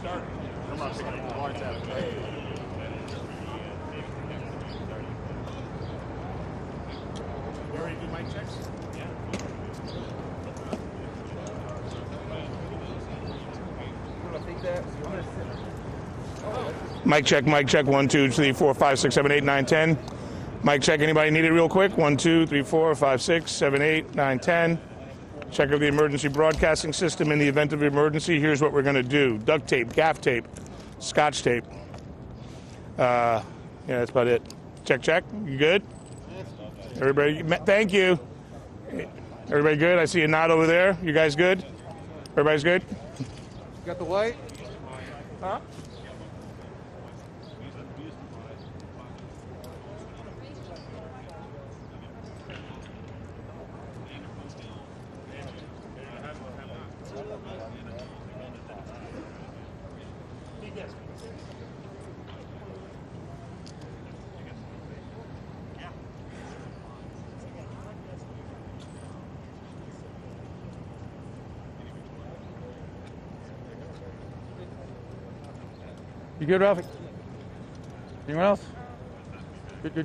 I'm not picking the lights out. You already do mic checks? Yeah. Mic check, 1, 2, 3, 4, 5, 6, 7, 8, 9, 10. Mic check, anybody need it real quick? 1, 2, 3, 4, 5, 6, 7, 8, 9, 10. Check out the emergency broadcasting system. In the event of emergency, here's what we're going to do. Duct tape, gaff tape, scotch tape. Yeah, that's about it. Check. You good? Everybody, thank you. Everybody good? I see a nod over there. You guys good? Everybody's good? Got the light? Huh? You good, Ralphie? Anyone else? Good.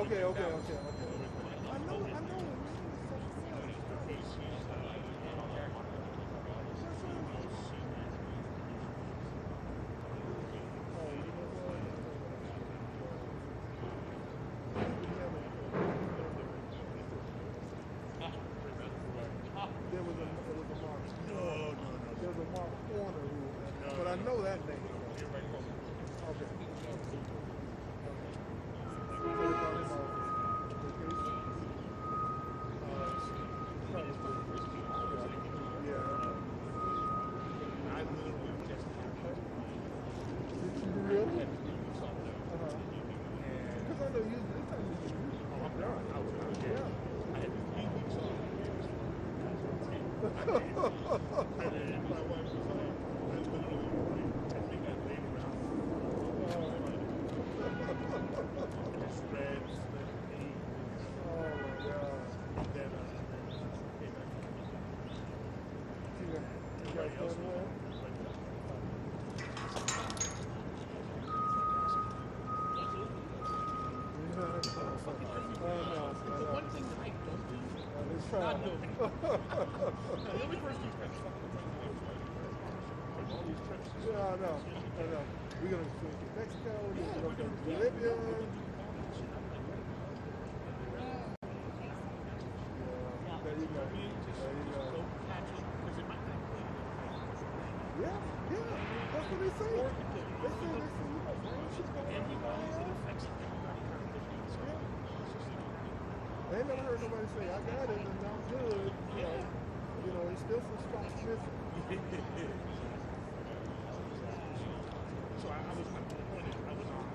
Okay. I know. There was a mark. No. There was a mark corner rule, but I know that name. Okay. else. The one thing that I don't do It's not travel. building. The only person who trips. All these trips. Yeah, I know. We're going to swing to Mexico, then we're going to go to Libya. There you go. Go catch it because it might not clean. Yeah. That's what they say. They say, Everybody, it affects everybody. I ain't never heard nobody say, I got it and I'm good. You know, it's still some spots missing. So I was disappointed. I was on.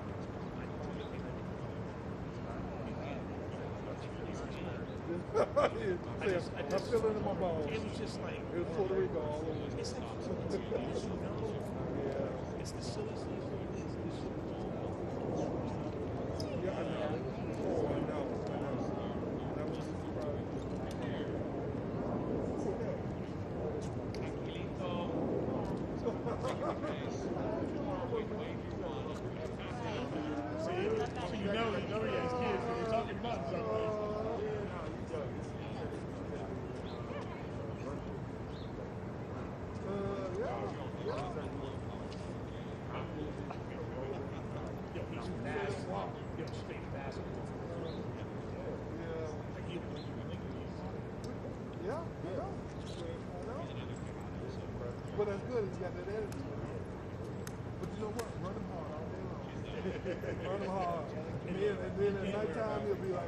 I'm feeling in my bones. It was just like. It was Puerto Rico all over. It's like, it's the silly season. Yeah, I know. Oh, I know. That was a surprise. So you know he has kids when you're talking about something. But that's good, he's got that energy. But you know what? Run him hard all day long. Run him hard. And then at nighttime, he'll be like,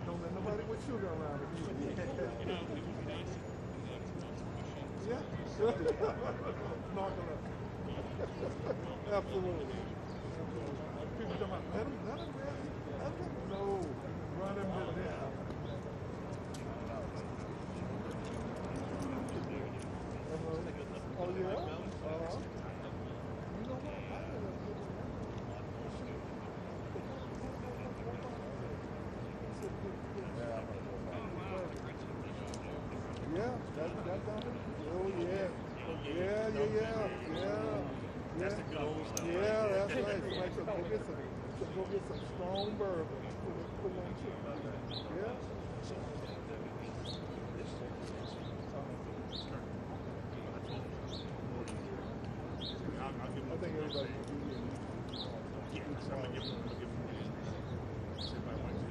don't let nobody with sugar around him. Yeah. Snorkel up. Absolutely. People talking about, let him, no, run him to death. Oh, yeah? You know what? Yeah, that's down there. Oh, yeah. Yeah. That's the goal stuff. Yeah, that's right. So go get some strong bourbon. Put it on chip. Yeah. I think everybody can do it. Yeah, so I'm gonna give him sit by Wednesday.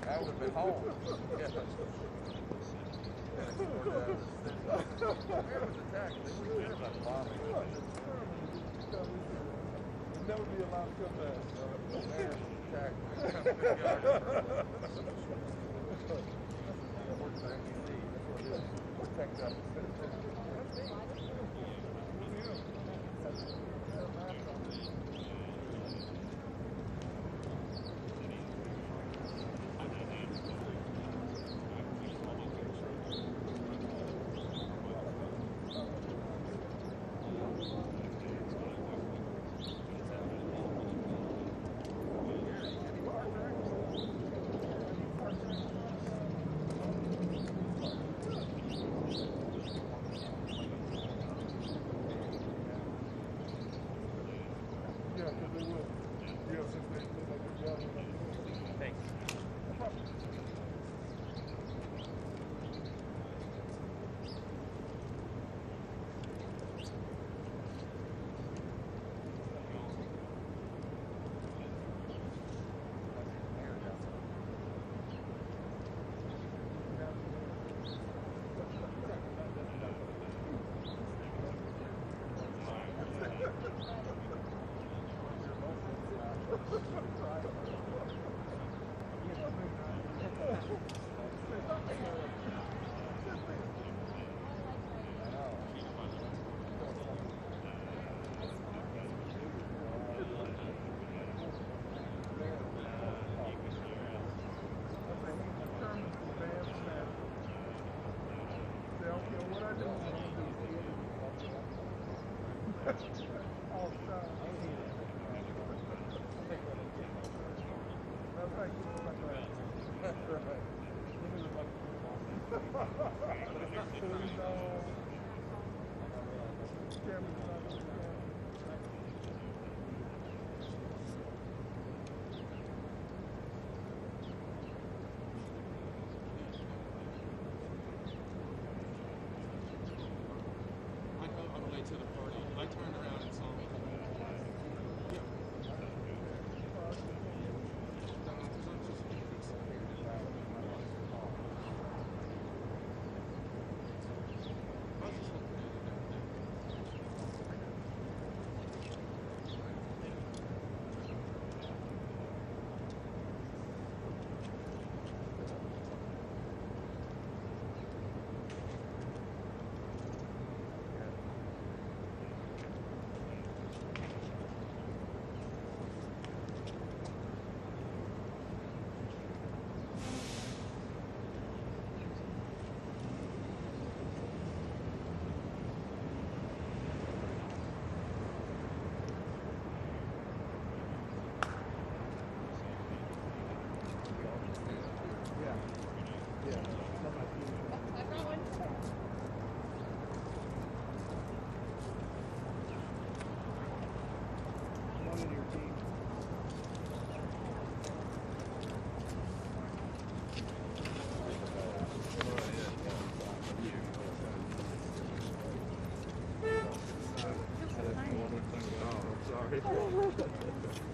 I would have been home. Yes. Where was attacked? They were there about bombing. Never be allowed to come back. There was attacked. Protect us. Yeah, because they will. Yeah, since they look like they're gathering up. Thanks. To the party. I turned around and saw me.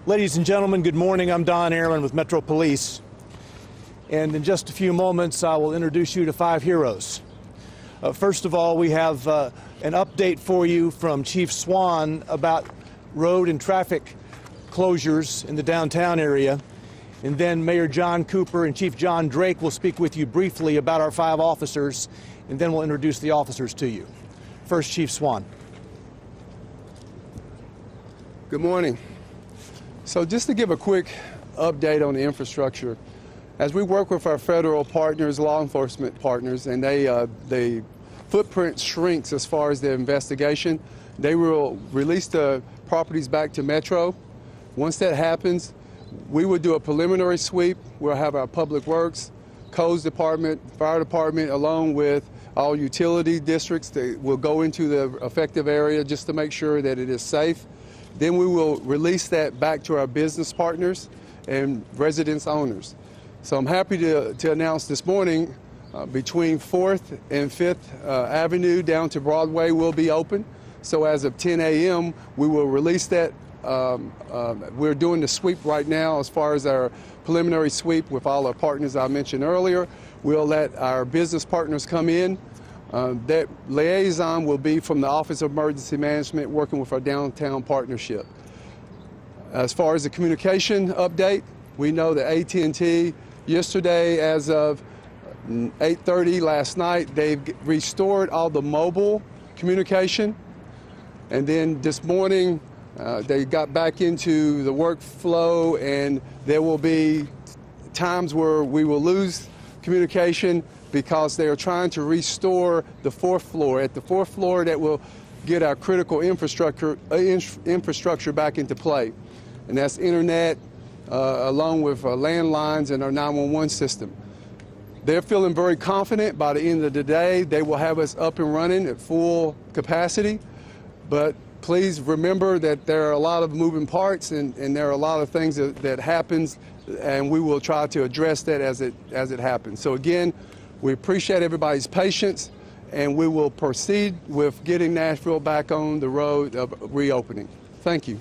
Ladies and gentlemen, good morning. I'm Don Llewellyn with Metro Police. And in just a few moments, I will introduce you to 5 heroes. First of all, we have an update for you from Chief Swan about road and traffic closures in the downtown area. And then Mayor John Cooper and Chief John Drake will speak with you briefly about our 5 officers, and then we'll introduce the officers to you. First, Chief Swan. Good morning. So just to give a quick update on the infrastructure, as we work with our federal partners, law enforcement partners, and the footprint shrinks as far as their investigation, they will release the properties back to Metro. Once that happens, we will do a preliminary sweep. We'll have our public works, codes department, fire department, along with all utility districts that will go into the affected area just to make sure that it is safe. Then we will release that back to our business partners and residence owners. So I'm happy to announce this morning between 4th and 5th Avenue down to Broadway will be open. So as of 10 a.m., we will release that. We're doing the sweep right now as far as our preliminary sweep with all our partners I mentioned earlier. We'll let our business partners come in. That liaison will be from the Office of Emergency Management working with our downtown partnership. As far as the communication update, we know that AT&T yesterday as of 8:30 last night, they've restored all the mobile communication. And then this morning, they got back into the workflow, and there will be times where we will lose communication because they are trying to restore the 4th floor. At the 4th floor, that will get our critical infrastructure back into play, and that's internet, along with landlines and our 911 system. They're feeling very confident by the end of the day they will have us up and running at full capacity, but please remember that there are a lot of moving parts and there are a lot of things that happens, and we will try to address that as it happens. So again, we appreciate everybody's patience, and we will proceed with getting Nashville back on the road of reopening. Thank you.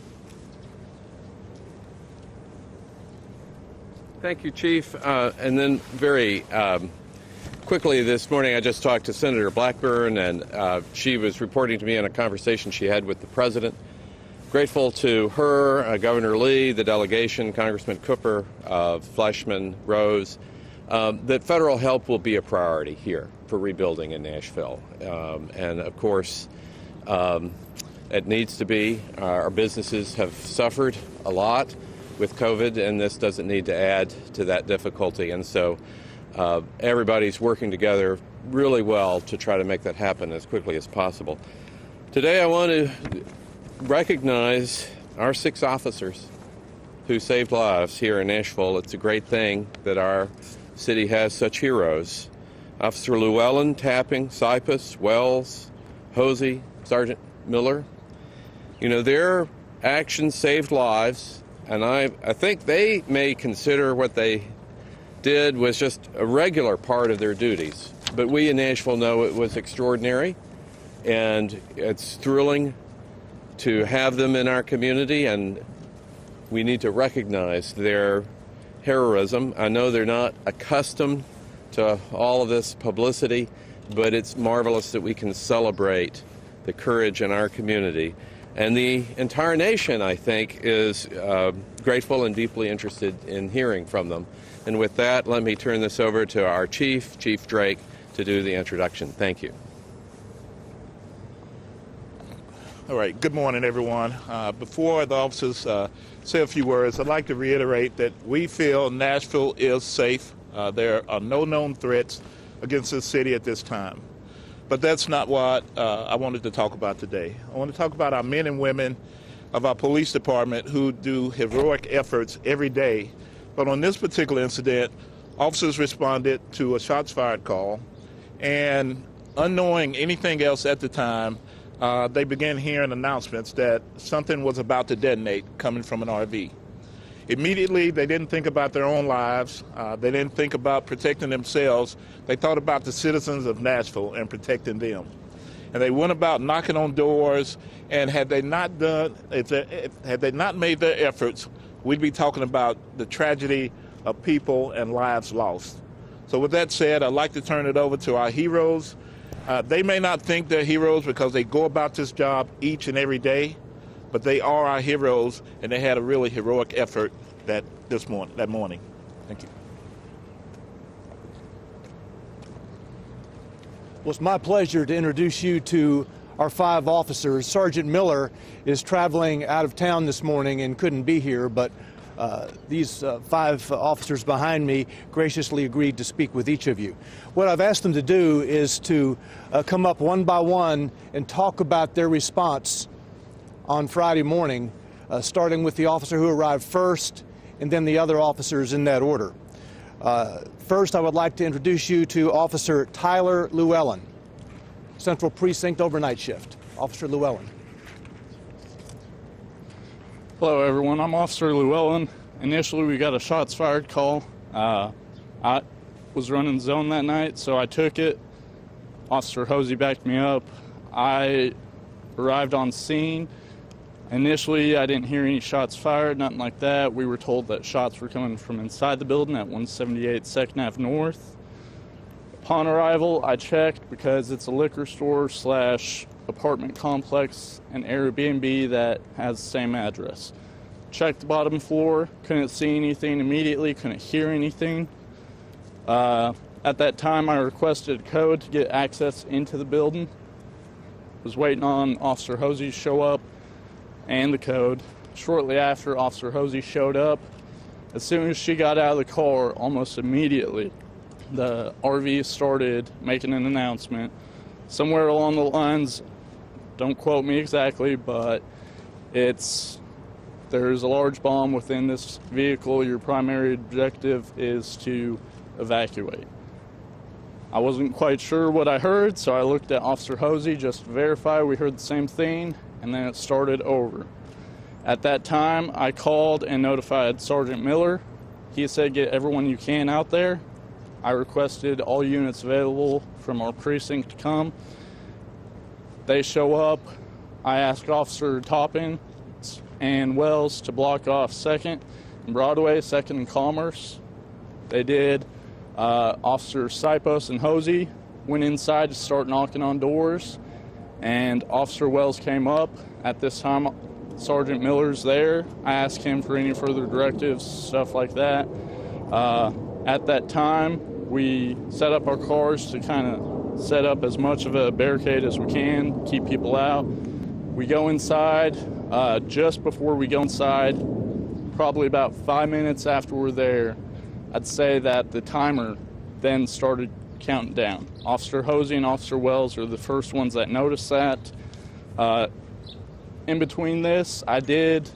Thank you, Chief. And then very quickly this morning, I just talked to Senator Blackburn, and she was reporting to me on a conversation she had with the President. Grateful to her, Governor Lee, the delegation, Congressman Cooper, Fleischman, Rose, that federal help will be a priority here for rebuilding in Nashville. And of course, it needs to be. Our businesses have suffered a lot with COVID, and this doesn't need to add to that difficulty. And so everybody's working together really well to try to make that happen as quickly as possible. Today I want to recognize our 6 officers who saved lives here in Nashville. It's a great thing that our city has such heroes. Officer Llewellyn, Tapping, Sipos, Wells, Hosey, Sergeant Miller. You know, their actions saved lives, and I think they may consider what they did was just a regular part of their duties. But we in Nashville know it was extraordinary, and it's thrilling to have them in our community, and we need to recognize their heroism. I know they're not accustomed to all of this publicity, but it's marvelous that we can celebrate the courage in our community. And the entire nation, I think, is grateful and deeply interested in hearing from them. And with that, let me turn this over to our Chief Drake, to do the introduction. Thank you. All right, good morning, everyone. Before the officers say a few words, I'd like to reiterate that we feel Nashville is safe. There are no known threats against this city at this time. But that's not what I wanted to talk about today. I want to talk about our men and women of our police department who do heroic efforts every day. But on this particular incident, officers responded to a shots fired call, and unknowing anything else at the time, they began hearing announcements that something was about to detonate coming from an RV. Immediately, they didn't think about their own lives. They didn't think about protecting themselves. They thought about the citizens of Nashville and protecting them. And they went about knocking on doors, and had they not made their efforts, we'd be talking about the tragedy of people and lives lost. So with that said, I'd like to turn it over to our heroes. They may not think they're heroes because they go about this job each and every day, but they are our heroes, and they had a really heroic effort that morning. Thank you. Well, it's my pleasure to introduce you to our 5 officers. Sergeant Miller is traveling out of town this morning and couldn't be here, but these 5 officers behind me graciously agreed to speak with each of you. What I've asked them to do is to come up one by one and talk about their response on Friday morning, starting with the officer who arrived first and then the other officers in that order. First, I would like to introduce you to Officer Tyler Llewellyn, Central Precinct overnight shift. Officer Llewellyn. Hello, everyone. I'm Officer Llewellyn. Initially, we got a shots fired call. I was running zone that night, so I took it. Officer Hosey backed me up. I arrived on scene. Initially, I didn't hear any shots fired, nothing like that. We were told that shots were coming from inside the building at 178 2nd Ave North. Upon arrival, I checked because it's a liquor store / apartment complex and Airbnb that has the same address. Checked the bottom floor, couldn't see anything immediately, couldn't hear anything. At that time, I requested a code to get access into the building. Was waiting on Officer Hosey to show up and the code. Shortly after Officer Hosey showed up, as soon as she got out of the car, almost immediately, the RV started making an announcement. Somewhere along the lines, Don't quote me exactly, but there's a large bomb within this vehicle. Your primary objective is to evacuate. I wasn't quite sure what I heard, so I looked at Officer Hosey just to verify we heard the same thing, and then it started over. At that time, I called and notified Sergeant Miller. He said, get everyone you can out there. I requested all units available from our precinct to come. They show up. I asked Officer Toppin and Wells to block off 2nd and Broadway, 2nd and Commerce. They did. Officer Sipos and Hosey went inside to start knocking on doors, and Officer Wells came up. At this time, Sergeant Miller's there. I asked him for any further directives, stuff like that. At that time, we set up our cars to kind of set up as much of a barricade as we can, keep people out. We go inside. Just before we go inside, probably about 5 minutes after we're there, I'd say that the timer then started counting down. Officer Hosey and Officer Wells are the first ones that noticed that. In between this, I did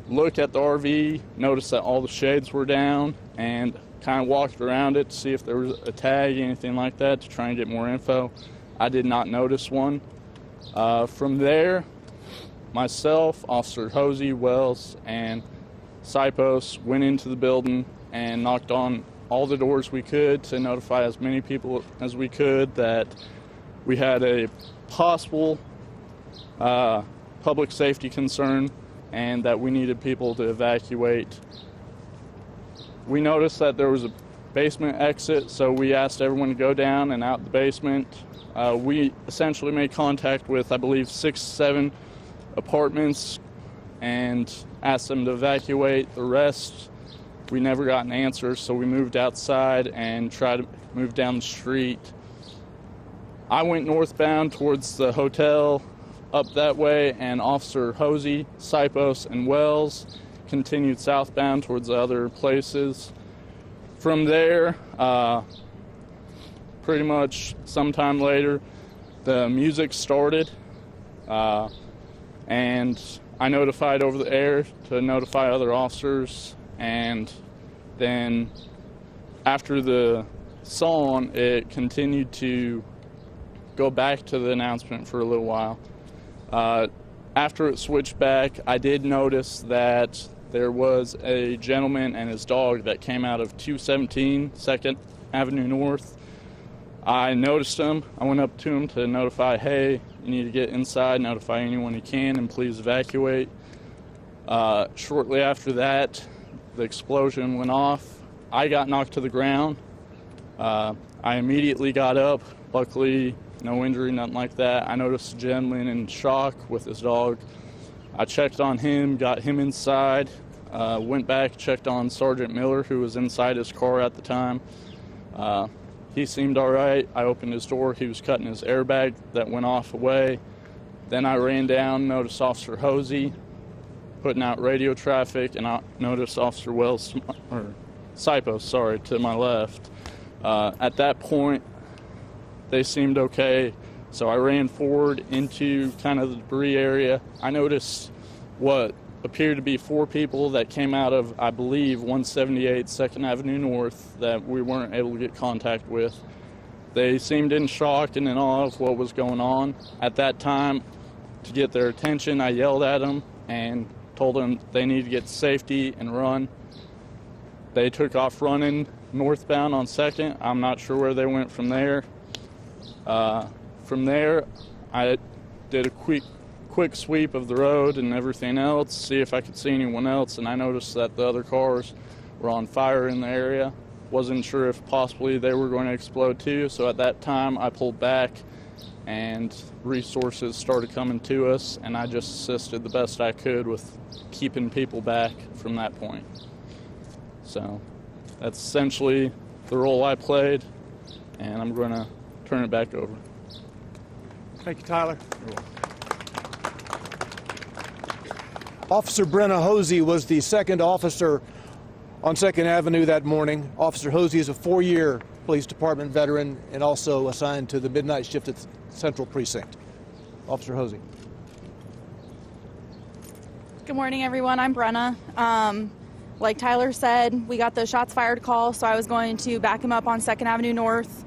look at the RV, noticed that all the shades were down, and kind of walked around it to see if there was a tag, anything like that, to try and get more info. I did not notice one. From there, myself, Officer Hosey, Wells, and Sipos went into the building and knocked on all the doors we could to notify as many people as we could that we had a possible public safety concern and that we needed people to evacuate. We noticed that there was a basement exit, so we asked everyone to go down and out the basement. We essentially made contact with, I believe, 6, 7 apartments and asked them to evacuate. The rest, we never got an answer, so we moved outside and tried to move down the street. I went northbound towards the hotel up that way, and Officer Hosey, Sipos, and Wells continued southbound towards the other places. From there, pretty much sometime later, the music started, and I notified over the air to notify other officers, and then after the song, it continued to go back to the announcement for a little while. After it switched back, I did notice that there was a gentleman and his dog that came out of 217 2nd Avenue North. I noticed him. I went up to him to notify, hey, you need to get inside, notify anyone you can, and please evacuate. Shortly after that, the explosion went off. I got knocked to the ground. I immediately got up. Luckily, no injury, nothing like that. I noticed a gentleman in shock with his dog. I checked on him, got him inside, went back, checked on Sergeant Miller, who was inside his car at the time. He seemed all right. I opened his door. He was cutting his airbag that went off away. Then I ran down, noticed Officer Hosey putting out radio traffic, and I noticed Officer Wells, or Sipos, sorry, to my left. At that point, they seemed okay, so I ran forward into kind of the debris area. I noticed what appeared to be 4 people that came out of, I believe, 178 2nd Avenue North that we weren't able to get contact with. They seemed in shock and in awe of what was going on. At that time, to get their attention, I yelled at them and told them they needed to get to safety and run. They took off running northbound on 2nd. I'm not sure where they went from there. From there, I did a quick sweep of the road and everything else, see if I could see anyone else, and I noticed that the other cars were on fire in the area. Wasn't sure if possibly they were going to explode too, so at that time I pulled back and resources started coming to us, and I just assisted the best I could with keeping people back from that point. So that's essentially the role I played, and I'm going to turn it back over. Thank you, Tyler. Officer Brenna Hosey was the 2nd officer on 2nd Avenue that morning. Officer Hosey is a 4-year police department veteran and also assigned to the midnight shift at Central Precinct. Officer Hosey. Good morning, everyone. I'm Brenna. Like Tyler said, we got the shots fired call, so I was going to back him up on 2nd Avenue North.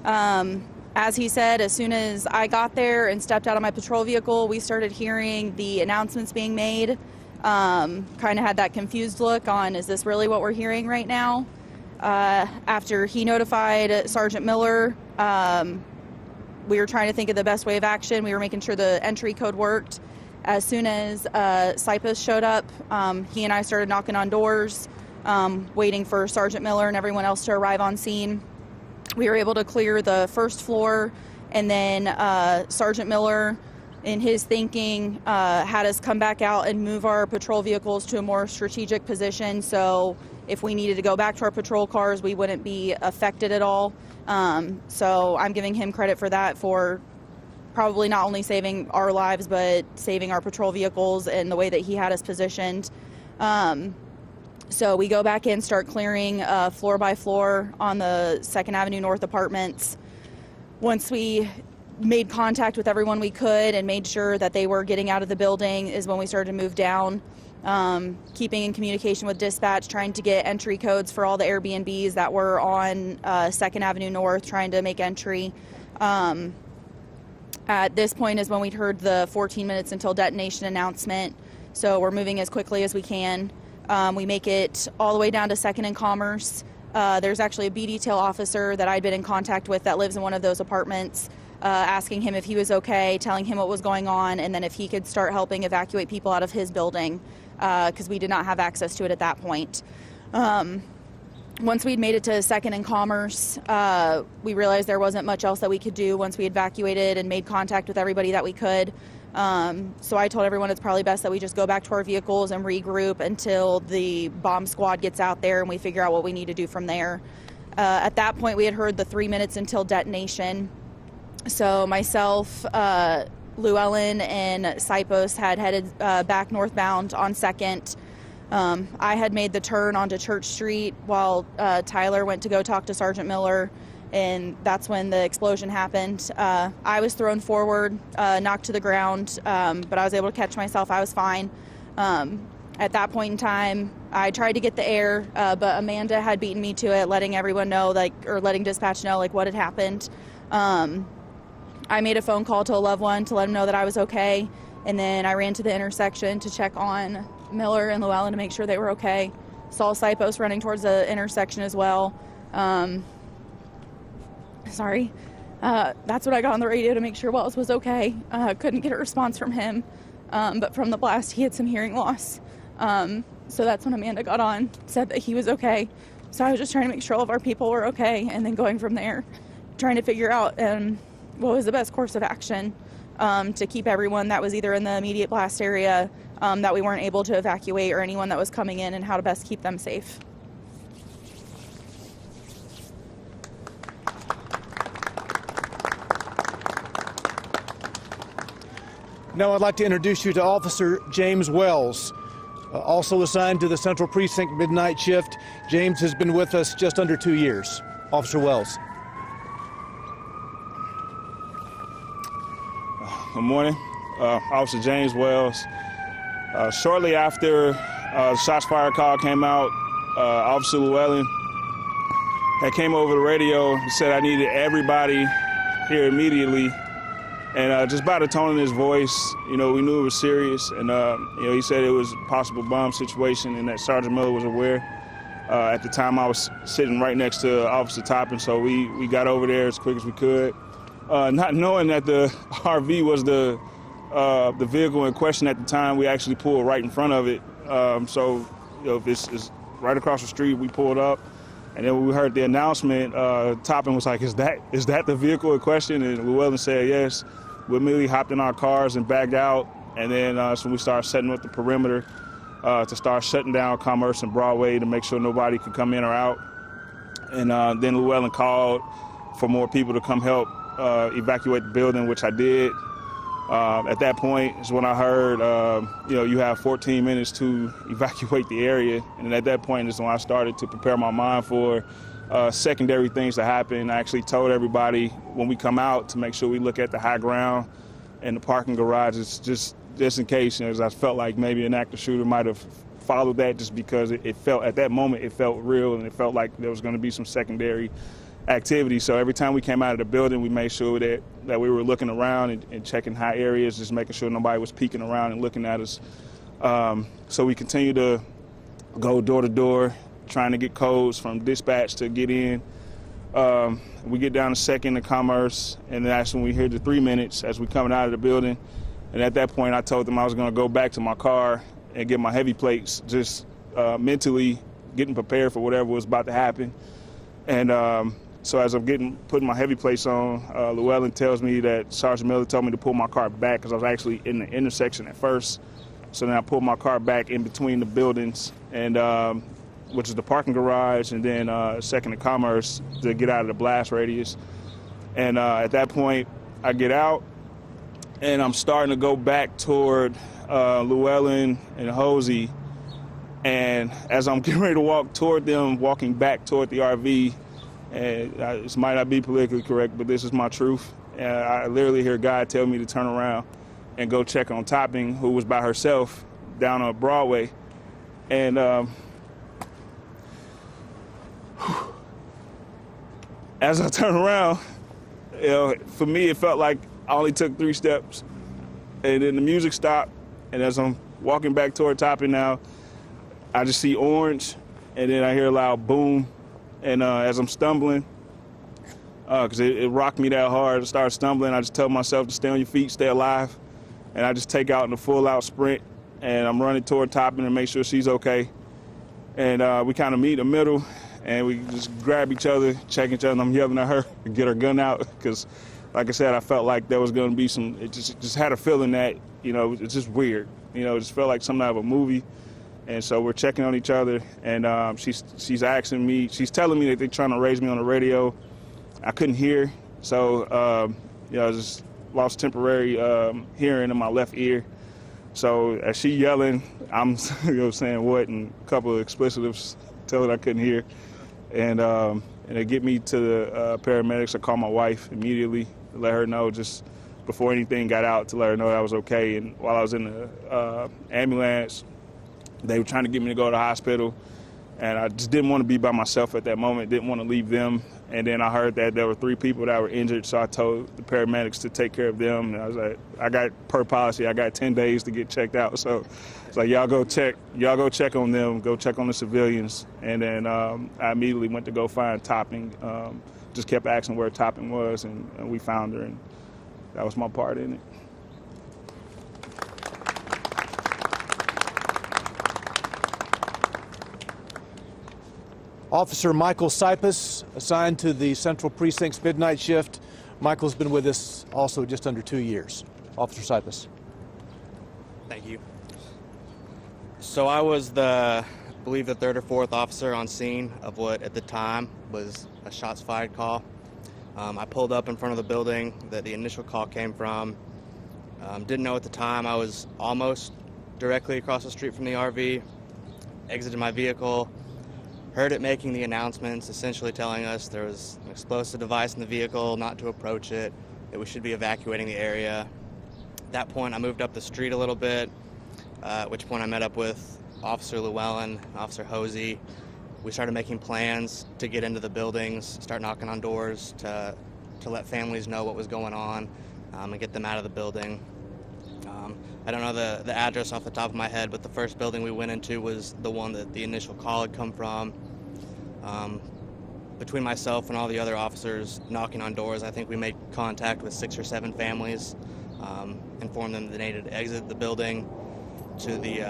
As he said, as soon as I got there and stepped out of my patrol vehicle, we started hearing the announcements being made. Kind of had that confused look on, is this really what we're hearing right now? After he notified Sergeant Miller, we were trying to think of the best way of action. We were making sure the entry code worked. As soon as Sipos showed up, he and I started knocking on doors, waiting for Sergeant Miller and everyone else to arrive on scene. We were able to clear the first floor, and then Sergeant Miller, in his thinking, had us come back out and move our patrol vehicles to a more strategic position, so if we needed to go back to our patrol cars, we wouldn't be affected at all. So I'm giving him credit for that, for probably not only saving our lives, but saving our patrol vehicles and the way that he had us positioned. So we go back in, start clearing floor by floor on the 2nd Avenue North apartments. Once we made contact with everyone we could and made sure that they were getting out of the building is when we started to move down, keeping in communication with dispatch, trying to get entry codes for all the Airbnbs that were on 2nd Avenue North, trying to make entry. At this point is when we'd heard the 14 minutes until detonation announcement, so we're moving as quickly as we can. We make it all the way down to 2nd and Commerce. There's actually a B detail officer that I'd been in contact with that lives in one of those apartments, asking him if he was okay, telling him what was going on, and then if he could start helping evacuate people out of his building, because we did not have access to it at that point. Once we'd made it to 2nd and Commerce, we realized there wasn't much else that we could do once we evacuated and made contact with everybody that we could. So I told everyone it's probably best that we just go back to our vehicles and regroup until the bomb squad gets out there and we figure out what we need to do from there. At that point, we had heard the 3 minutes until detonation. So myself, Llewellyn, and Sipos had headed back northbound on 2nd. I had made the turn onto Church Street while Tyler went to go talk to Sergeant Miller, and that's when the explosion happened. I was thrown forward, knocked to the ground, but I was able to catch myself. I was fine. At that point in time, I tried to get the air, but Amanda had beaten me to it, letting everyone know, or letting dispatch know, what had happened. I made a phone call to a loved one to let him know that I was okay, and then I ran to the intersection to check on Miller and Llewellyn to make sure they were okay. Saw Sipos running towards the intersection as well. Sorry. That's what I got on the radio to make sure Wells was okay. Couldn't get a response from him, but from the blast he had some hearing loss. So that's when Amanda got on, said that he was okay. So I was just trying to make sure all of our people were okay, and then going from there, trying to figure out what was the best course of action to keep everyone that was either in the immediate blast area that we weren't able to evacuate, or anyone that was coming in, and how to best keep them safe. Now I'd like to introduce you to Officer James Wells, also assigned to the Central Precinct Midnight Shift. James has been with us just under 2 years. Officer Wells. Good morning. Officer James Wells. Shortly after the shots fired call came out, Officer Llewellyn had came over the radio and said I needed everybody here immediately. And just by the tone in his voice, we knew it was serious. And, he said it was a possible bomb situation and that Sergeant Miller was aware. At the time, I was sitting right next to Officer Toppin, so we got over there as quick as we could. Not knowing that the RV was the vehicle in question at the time, we actually pulled right in front of it. If it's right across the street, we pulled up. And then when we heard the announcement, Toppin was like, is that the vehicle in question? And Llewellyn said yes. We immediately hopped in our cars and backed out. And then so we started setting up the perimeter to start shutting down Commerce and Broadway to make sure nobody could come in or out. And then Llewellyn called for more people to come help evacuate the building, which I did. At that point is when I heard, you have 14 minutes to evacuate the area. And at that point is when I started to prepare my mind for secondary things to happen. I actually told everybody when we come out to make sure we look at the high ground in the parking garage. It's just in case, as I felt like maybe an active shooter might have followed that, just because it felt at that moment, it felt real, and it felt like there was going to be some secondary activity. So every time we came out of the building, we made sure that we were looking around and checking high areas, just making sure nobody was peeking around and looking at us. So we continue to go door to door, trying to get codes from dispatch to get in. We get down to 2nd and Commerce, and that's when we hear the 3 minutes as we coming out of the building. And at that point, I told them I was going to go back to my car and get my heavy plates, just mentally getting prepared for whatever was about to happen. And so as I'm putting my heavy plates on, Llewellyn tells me that Sergeant Miller told me to pull my car back because I was actually in the intersection at first. So then I pulled my car back in between the buildings, and which is the parking garage, and then 2nd and Commerce, to get out of the blast radius. And at that point, I get out, and I'm starting to go back toward Llewellyn and Hosey. And as I'm getting ready to walk toward them, walking back toward the RV, and this might not be politically correct, but this is my truth. I literally hear God tell me to turn around and go check on Topping, who was by herself down on Broadway. And as I turn around, for me, it felt like I only took 3 steps, and then the music stopped. And as I'm walking back toward Topping now, I just see orange, and then I hear a loud boom. And as I'm stumbling, because it rocked me that hard, I started stumbling. I just tell myself to stay on your feet, stay alive. And I just take out in a full-out sprint, and I'm running toward Topping to make sure she's okay. And we kind of meet in the middle, and we just grab each other, check each other, and I'm yelling at her to get her gun out, because, like I said, I felt like there was going to be some, it just had a feeling that, it's just weird. It just felt like something out of a movie. And so we're checking on each other, and she's asking me, she's telling me that they're trying to raise me on the radio. I couldn't hear, so I just lost temporary hearing in my left ear. So as she yelling, I'm saying what, and a couple of explicitives, telling her I couldn't hear. And they get me to the paramedics. I call my wife immediately to let her know, just before anything got out, to let her know I was okay. And while I was in the ambulance, they were trying to get me to go to the hospital, and I just didn't want to be by myself at that moment, didn't want to leave them. And then I heard that there were 3 people that were injured, so I told the paramedics to take care of them. And I was like, I got, per policy, I got 10 days to get checked out. So it's like, y'all go check on them, go check on the civilians. And then I immediately went to go find Topping, just kept asking where Topping was, and we found her, and that was my part in it. Officer Michael Sipos, assigned to the Central Precinct's midnight shift. Michael's been with us also just under 2 years. Officer Sipos. Thank you. So I was I believe the 3rd or 4th officer on scene of what at the time was a shots fired call. I pulled up in front of the building that the initial call came from. Didn't know at the time I was almost directly across the street from the RV. Exited my vehicle. Heard it making the announcements, essentially telling us there was an explosive device in the vehicle, not to approach it, that we should be evacuating the area. At that point, I moved up the street a little bit, at which point I met up with Officer Llewellyn, Officer Hosey. We started making plans to get into the buildings, start knocking on doors to let families know what was going on, and get them out of the building. I don't know the address off the top of my head, but the first building we went into was the one that the initial call had come from. Between myself and all the other officers knocking on doors, I think we made contact with 6 or 7 families, informed them they needed to exit the building to the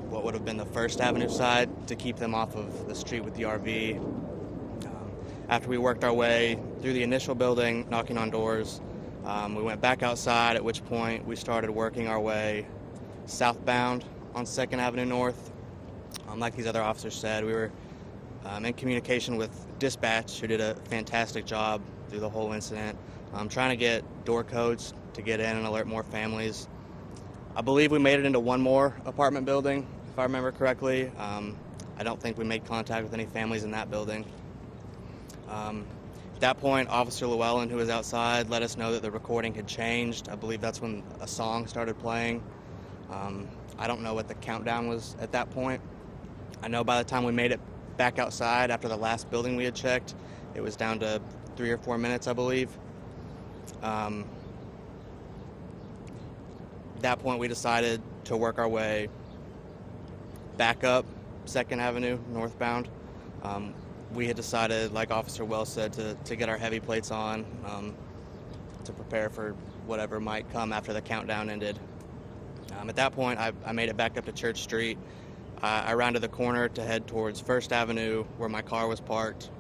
what would have been the First Avenue side to keep them off of the street with the RV. After we worked our way through the initial building, knocking on doors, we went back outside, at which point we started working our way southbound on 2nd Avenue North. Like these other officers said, we were in communication with dispatch, who did a fantastic job through the whole incident, trying to get door codes to get in and alert more families. I believe we made it into one more apartment building, if I remember correctly. I don't think we made contact with any families in that building. At that point, Officer Llewellyn, who was outside, let us know that the recording had changed. I believe that's when a song started playing. I don't know what the countdown was at that point. I know by the time we made it back outside after the last building we had checked, it was down to 3 or 4 minutes, I believe. At that point, we decided to work our way back up 2nd Avenue northbound. We had decided, like Officer Wells said, to get our heavy plates on to prepare for whatever might come after the countdown ended. At that point, I made it back up to Church Street. I rounded the corner to head towards 1st Avenue where my car was parked.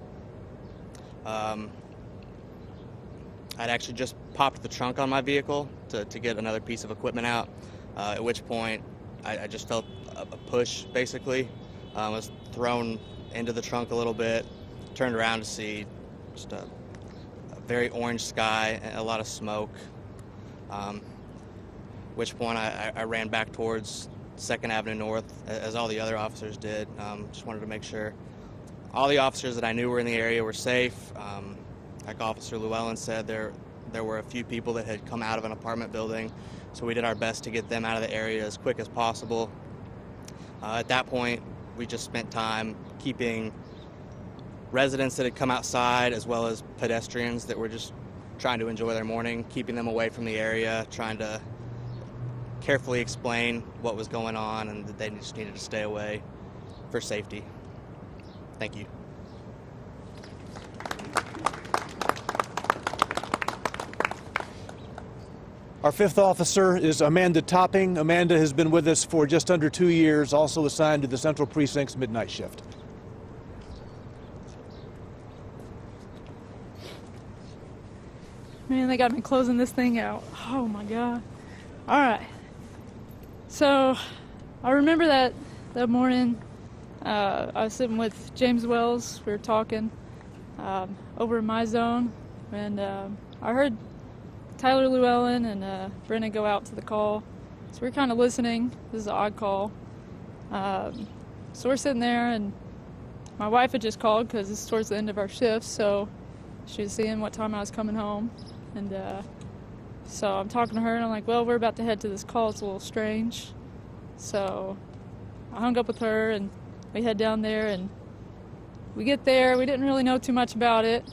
I'd actually just popped the trunk on my vehicle to get another piece of equipment out, at which point I just felt a push, basically. I was thrown into the trunk a little bit, turned around to see just a very orange sky and a lot of smoke, at which point I ran back towards 2nd Avenue North, as all the other officers did. Just wanted to make sure all the officers that I knew were in the area were safe. Like Officer Llewellyn said, there were a few people that had come out of an apartment building, so we did our best to get them out of the area as quick as possible. At that point, we just spent time keeping residents that had come outside, as well as pedestrians that were just trying to enjoy their morning, keeping them away from the area, trying to carefully explain what was going on and that they just needed to stay away for safety. Thank you. Our 5th officer is Amanda Topping. Amanda has been with us for just under 2 years, also assigned to the Central Precinct's midnight shift. Man, they got me closing this thing out. Oh my God. All right. So I remember that morning, I was sitting with James Wells. We were talking over in my zone, and I heard Tyler Llewellyn and Brennan go out to the call. So we're kind of listening. This is an odd call. So we're sitting there, and my wife had just called because it's towards the end of our shift, so she was seeing what time I was coming home. And so I'm talking to her, and I'm like, well, we're about to head to this call. It's a little strange. So I hung up with her, and we head down there, and we get there. We didn't really know too much about it.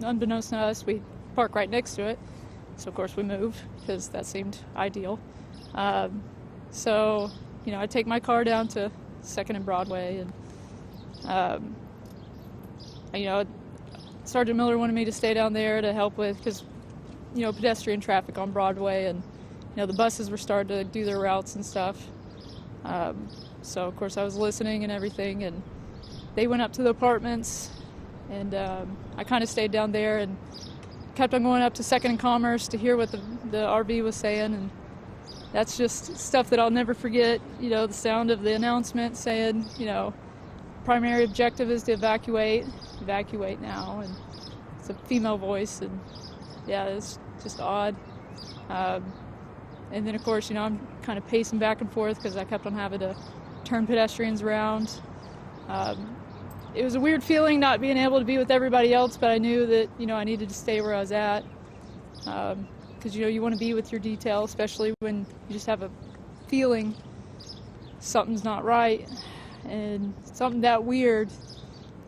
Unbeknownst to us, we park right next to it. So, of course, we move because that seemed ideal. So, I take my car down to 2nd and Broadway, and, Sergeant Miller wanted me to stay down there to help with, because, pedestrian traffic on Broadway, and, the buses were starting to do their routes and stuff. So, of course, I was listening and everything, and they went up to the apartments, and I kind of stayed down there and kept on going up to 2nd and Commerce to hear what the RV was saying, and that's just stuff that I'll never forget. The sound of the announcement saying, primary objective is to evacuate now, and it's a female voice, and yeah, it's just odd. And then, of course, I'm kind of pacing back and forth because I kept on having to turn pedestrians around. It was a weird feeling not being able to be with everybody else, but I knew that, I needed to stay where I was at. Because, you want to be with your detail, especially when you just have a feeling something's not right. And something that weird,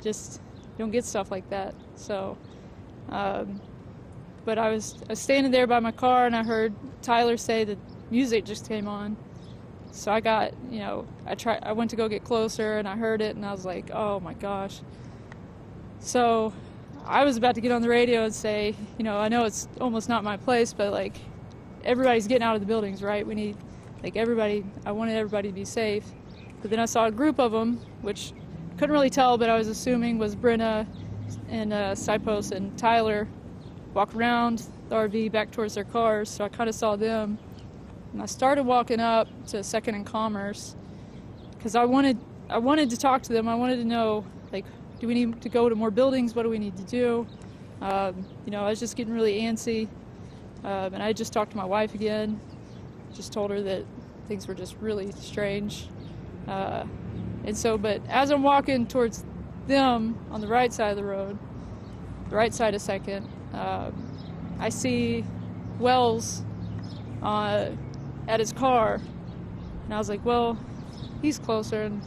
just you don't get stuff like that. So, but I was standing there by my car, and I heard Tyler say that music just came on. So I got, I went to go get closer, and I heard it, and I was like, oh my gosh. So I was about to get on the radio and say, I know it's almost not my place, but everybody's getting out of the buildings, right? We need, I wanted everybody to be safe. But then I saw a group of them, which couldn't really tell, but I was assuming was Brenna and Sipos and Tyler, walk around the RV back towards their cars. So I kind of saw them. And I started walking up to 2nd and Commerce because I wanted to talk to them. I wanted to know, do we need to go to more buildings? What do we need to do? I was just getting really antsy. And I just talked to my wife again. Just told her that things were just really strange. But as I'm walking towards them on the right side of the road, the right side of second. I see Wells at his car, and I was like, well, he's closer, and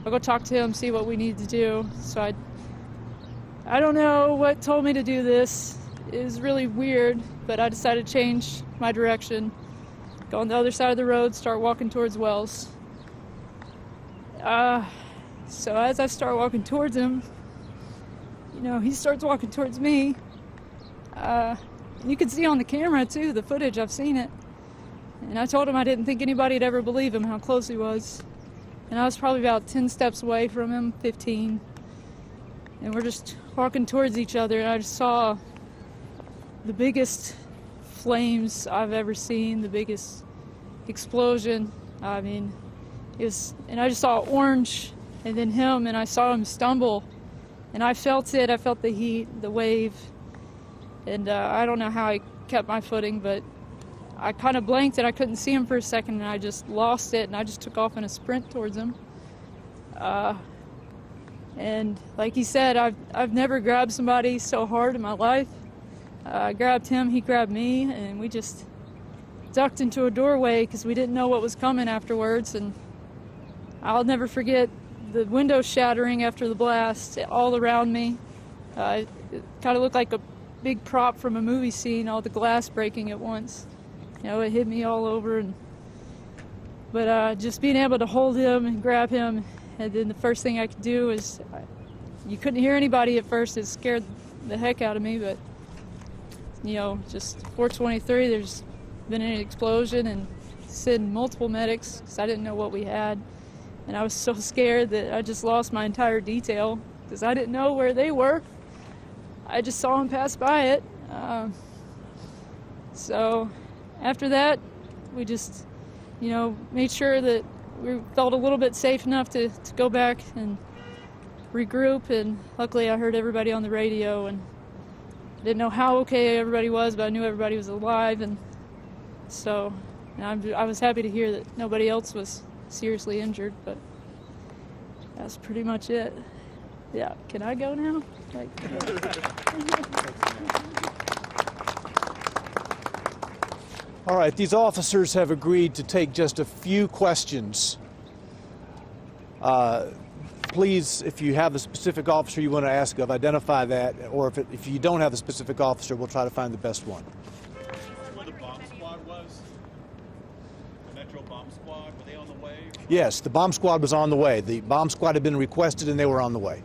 I'll go talk to him, see what we need to do. So I don't know what told me to do this. It was really weird, but I decided to change my direction, go on the other side of the road, start walking towards Wells. So as I start walking towards him, he starts walking towards me. You can see on the camera too, the footage, I've seen it. And I told him I didn't think anybody'd ever believe him how close he was. And I was probably about 10 steps away from him, 15. And we're just walking towards each other, and I just saw the biggest flames I've ever seen, the biggest explosion. I mean, and I just saw orange, and then him, and I saw him stumble. And I felt it, I felt the heat, the wave. And I don't know how I kept my footing, but I kind of blanked and I couldn't see him for a second, and I just lost it, and I just took off in a sprint towards him. And like he said, I've never grabbed somebody so hard in my life. I grabbed him, he grabbed me, and we just ducked into a doorway because we didn't know what was coming afterwards. And I'll never forget the window shattering after the blast all around me. It kind of looked like a big prop from a movie scene, all the glass breaking at once. It hit me all over. But just being able to hold him and grab him, and then the first thing I could do is, you couldn't hear anybody at first. It scared the heck out of me, but just 423, there's been an explosion, and sent multiple medics because I didn't know what we had. And I was so scared that I just lost my entire detail because I didn't know where they were. I just saw them pass by it. So after that, we just, made sure that we felt a little bit safe enough to go back and regroup. And luckily I heard everybody on the radio, and I didn't know how okay everybody was, but I knew everybody was alive. And so I was happy to hear that nobody else was seriously injured, but that's pretty much it. Yeah, can I go now? All right, these officers have agreed to take just a few questions. Please, if you have a specific officer you want to ask of, identify that, or if you don't have a specific officer, we'll try to find the best one. Where the bomb squad was? The Metro bomb squad, were they on the way? Yes, the bomb squad was on the way. The bomb squad had been requested, and they were on the way.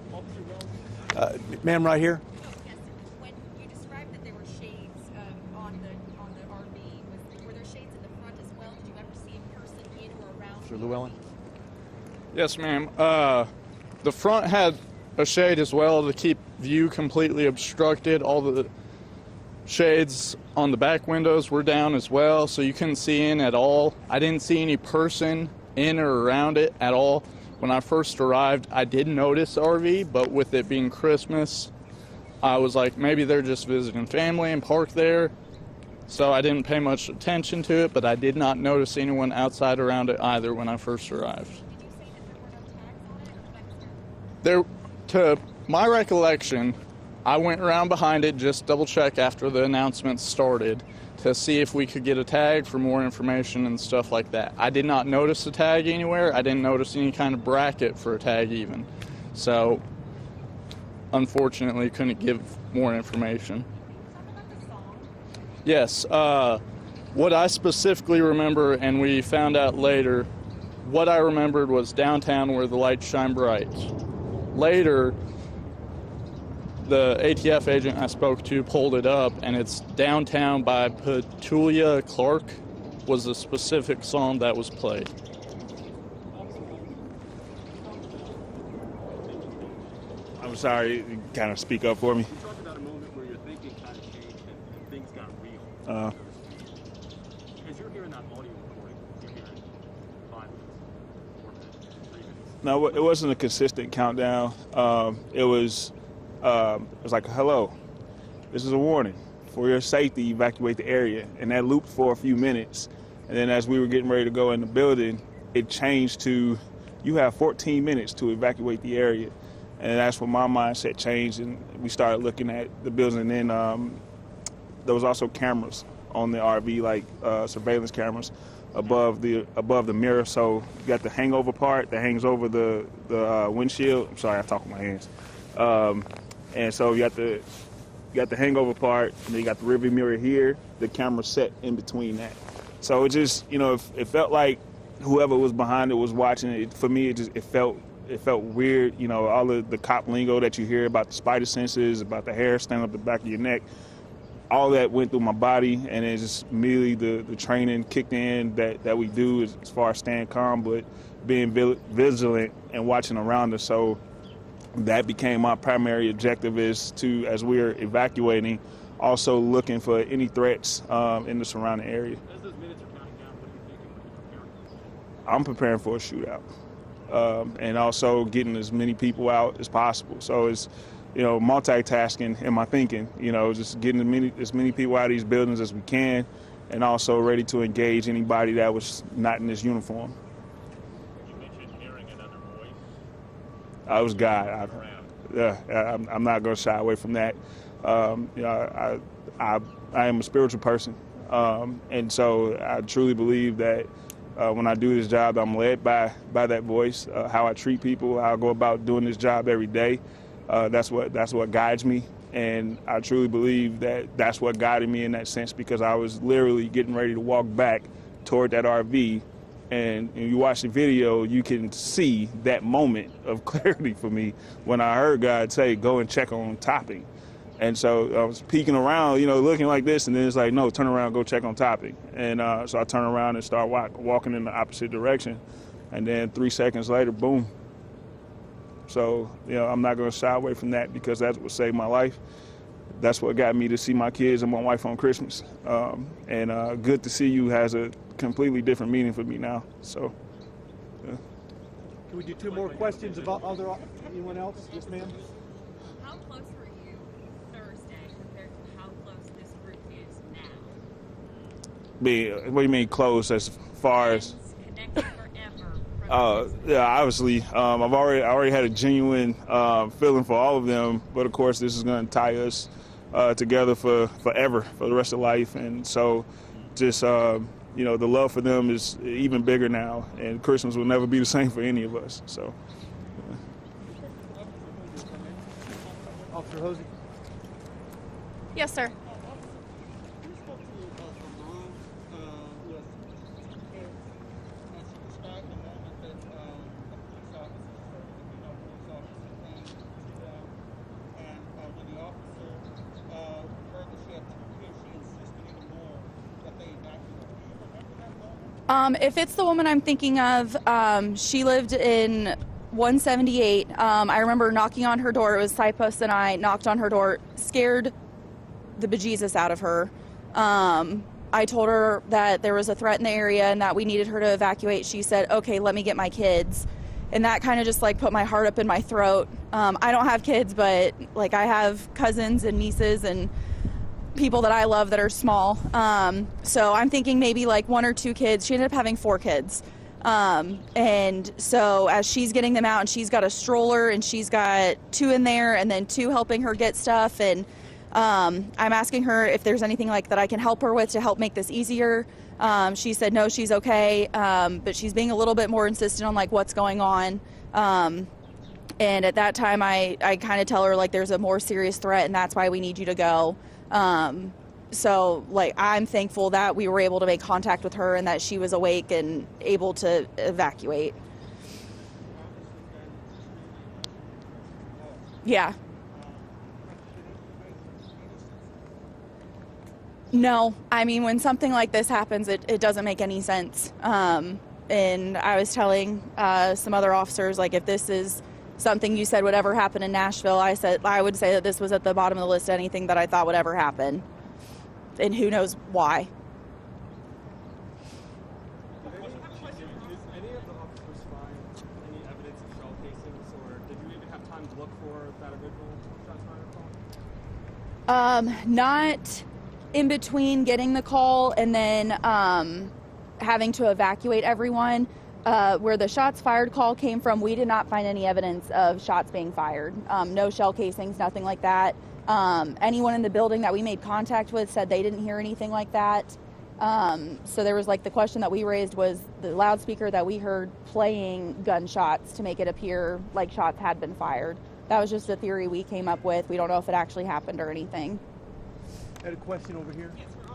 Ma'am, right here. Yes, when you described that there were shades on the RV, were there shades in the front as well? Did you ever see a person in or around? Mr. Llewellyn? Yes, ma'am. The front had a shade as well to keep view completely obstructed. All the shades on the back windows were down as well, so you couldn't see in at all. I didn't see any person in or around it at all. When I first arrived, I did notice RV, but with it being Christmas, I was like, maybe they're just visiting family and parked there. So I didn't pay much attention to it, but I did not notice anyone outside around it either when I first arrived. Did you say that there were no tags on it? To my recollection, I went around behind it, just double check after the announcement started to see if we could get a tag for more information and stuff like that. I did not notice a tag anywhere. I didn't notice any kind of bracket for a tag even. So, unfortunately, couldn't give more information. Yes, what I specifically remember, and we found out later, what I remembered was downtown where the lights shine bright. Later, the ATF agent I spoke to pulled it up, and it's downtown by Petulia Clark was the specific song that was played. I'm sorry, kind of speak up for me. You talked about a moment where your thinking kind of changed and things got real. As you're hearing that audio recording, you're hearing 5 minutes, 4 minutes, 3 minutes. No, it wasn't a consistent countdown. It was like, hello, this is a warning. For your safety, evacuate the area. And that looped for a few minutes. And then as we were getting ready to go in the building, it changed to, you have 14 minutes to evacuate the area. And that's when my mindset changed, and we started looking at the building. And then there was also cameras on the RV, like surveillance cameras above the mirror. So you got the hangover part that hangs over the windshield. I'm sorry, I talk with my hands. And so you got the hangover part, and then you got the rearview mirror here. The camera set in between that. So it just, it felt like whoever was behind it was watching it. For me, it felt weird. All the cop lingo that you hear about the spider senses, about the hair standing up the back of your neck, all that went through my body, and it just immediately the training kicked in that we do as far as staying calm, but being vigilant and watching around us. So that became my primary objective, is to, as we're evacuating, also looking for any threats in the surrounding area. As those minutes are counting down, what are you thinking when you're preparing? I'm preparing for a shootout, and also getting as many people out as possible. So it's, multitasking in my thinking, just getting as many people out of these buildings as we can, and also ready to engage anybody that was not in this uniform. You mentioned hearing another voice. I was God. I'm not going to shy away from that. I am a spiritual person, and so I truly believe that when I do this job, I'm led by that voice. How I treat people, how I go about doing this job every day. That's what guides me, and I truly believe that that's what guided me in that sense, because I was literally getting ready to walk back toward that RV, and you watch the video, you can see that moment of clarity for me when I heard God say, "Go and check on topping." And so I was peeking around, looking like this, and then it's like, no, turn around, go check on topping. And so I turn around and start walking in the opposite direction, and then 3 seconds later, boom. So, I'm not going to shy away from that, because that's what saved my life. That's what got me to see my kids and my wife on Christmas. And good to see you has a completely different meaning for me now. So, yeah. Can we do 2 more questions about anyone else? Yes, ma'am. How close were you Thursday compared to how close this group is now? What do you mean close as far as? Connected forever. Yeah, obviously. I already had a genuine feeling for all of them, but of course this is going to tie us together forever, for the rest of life. And so just, the love for them is even bigger now, and Christmas will never be the same for any of us. So. Officer Hosey. Yes, sir. If it's the woman I'm thinking of, she lived in 178. I remember knocking on her door. It was Sipos and I knocked on her door, scared the bejesus out of her. I told her that there was a threat in the area and that we needed her to evacuate. She said, okay, let me get my kids. And that kind of just put my heart up in my throat. I don't have kids, but I have cousins and nieces and people that I love that are small. So I'm thinking maybe 1 or 2 kids. She ended up having 4 kids. And so as she's getting them out, and she's got a stroller and she's got 2 in there and then 2 helping her get stuff. And I'm asking her if there's anything that I can help her with to help make this easier. She said no, she's okay, but she's being a little bit more insistent on what's going on. And at that time I kind of tell her there's a more serious threat and that's why we need you to go. So I'm thankful that we were able to make contact with her and that she was awake and able to evacuate. Yeah. No, I mean, when something like this happens, it doesn't make any sense. And I was telling some other officers, if this is something you said would ever happen in Nashville, I would say that this was at the bottom of the list of anything that I thought would ever happen. And who knows why. Did any of the officers find any evidence of shell casings, or did you even have time to look for that original shots fired call? Not in between getting the call and then having to evacuate everyone. Where the shots fired call came from, we did not find any evidence of shots being fired. No shell casings, nothing like that. Anyone in the building that we made contact with said they didn't hear anything like that. So there was like the question that we raised was the loudspeaker that we heard playing gunshots to make it appear like shots had been fired. That was just a theory we came up with. We don't know if it actually happened or anything. I had a question over here. Yes, we're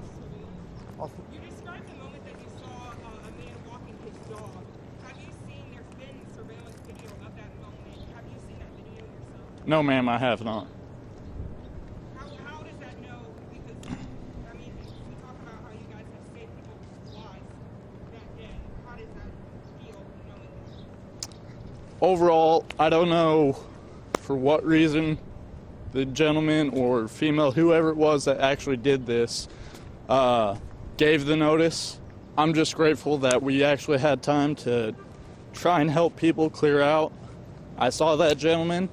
also you described the moment that you saw a man walking his dog. Have you seen, there's been surveillance video of that moment. Have you seen that video yourself? No, ma'am, I have not. How does that know? Because, I mean, we talk about how you guys have saved people's lives that day. How does that feel knowing that? Overall, I don't know for what reason the gentleman or female, whoever it was that actually did this, gave the notice. I'm just grateful that we actually had time to try and help people clear out. I saw that gentleman.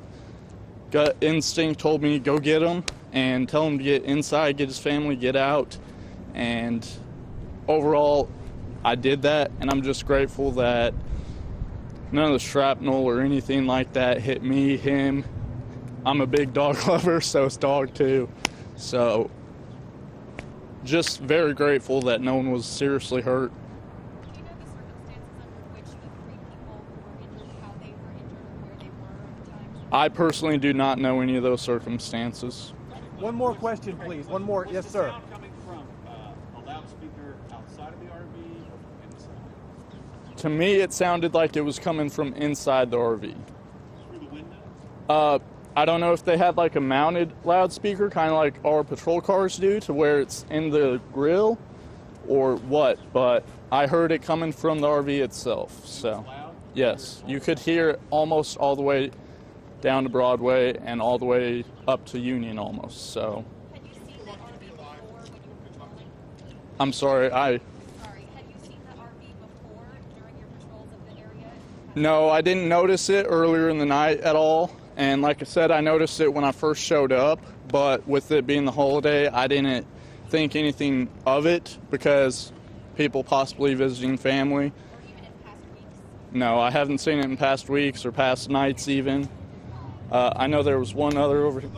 Gut instinct told me go get him and tell him to get inside, get his family, get out. And overall, I did that, and I'm just grateful that none of the shrapnel or anything like that hit me, him. I'm a big dog lover, so it's dog too. So just very grateful that no one was seriously hurt. Do you know the circumstances under which the 3 people who were injured, how they were injured, or where they were at the time? I personally do not know any of those circumstances. One more question, please. One more. Yes, sir. Sound coming from a loudspeaker outside of the RV or inside? To me, it sounded like it was coming from inside the RV. Through the window? I don't know if they had like a mounted loudspeaker, kind of like our patrol cars do, to where it's in the grill or what, but I heard it coming from the RV itself. So, yes, you could hear it almost all the way down to Broadway and all the way up to Union almost. So, Had you seen that RV before when you were patrolling? I'm sorry, Sorry, had you seen the RV before during your patrols of the area? No, I didn't notice it earlier in the night at all. And like I said, I noticed it when I first showed up, but with it being the holiday, I didn't think anything of it because people possibly visiting family. Or even in past weeks? No, I haven't seen it in past weeks or past nights even. I know there was one other over here.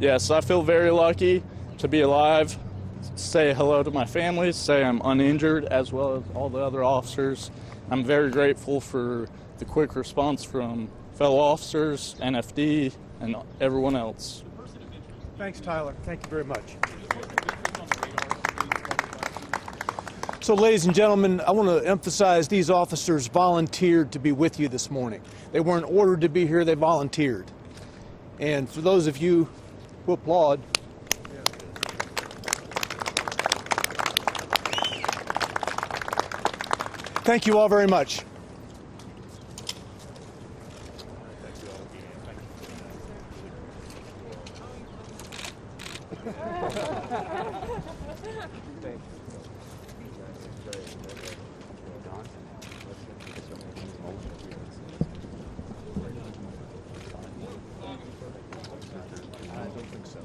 Yes, I feel very lucky to be alive, say hello to my family, say I'm uninjured, as well as all the other officers. I'm very grateful for the quick response from fellow officers, NFD, and everyone else. Thanks, Tyler. Thank you very much. So, ladies and gentlemen, I want to emphasize these officers volunteered to be with you this morning. They weren't ordered to be here, they volunteered. And for those of you who applaud, thank you all very much. I don't think so.